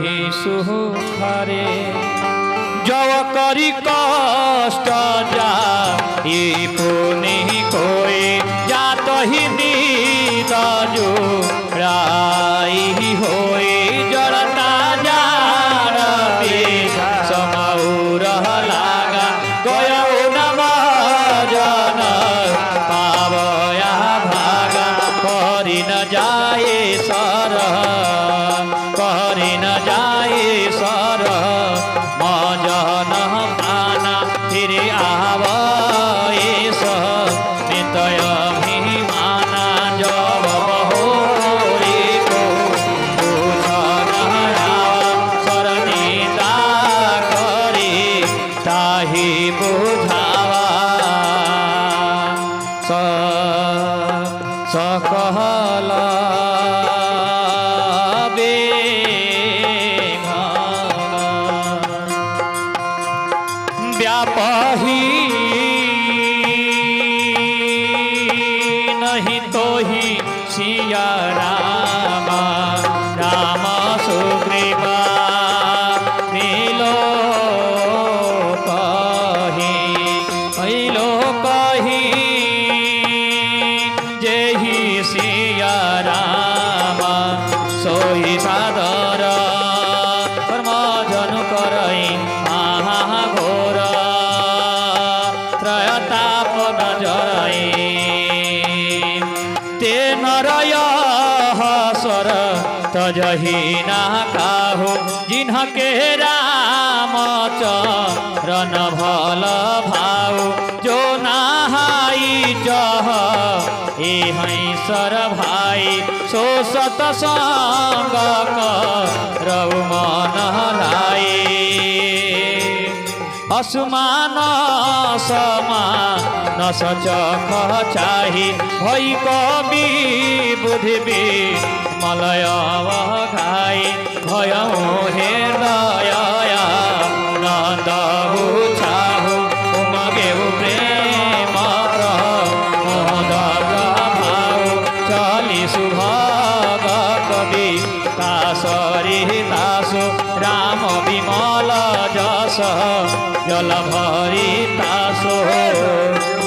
ही सुखरे जव करी कष्ट जा पुनि कोई जात ही नीत जो राई होई जड़ता जाड़ समाऊर लागा गयो नम जन पावया भागा करी न जाए सर करी न जाए सर मजन पाना फिर आव नितय अभिमाना जब बहोरी को शरणिता करी ताही बुझावा सकहला व्यापही नहीं तो ही सिया राम राम सुग्रीवा मिलो कही जेहि सिया राम सोई सादर कर्म जनु करई महाघोर त्रयताप नजरई ते नरय हसर तजही ना काहू जिन्हके राम चरण भल भाऊ जो नहाई जह ए सर भाई सो सतसंग करऊ मन लाई असमान समान सचख चाही भई कवि बुद्धि मलय घाई भय हृदय नंद चाहू उमगेहु प्रेम भाऊ चली सुभग कवि तासरी तासु राम विमल जस जल भरी तासो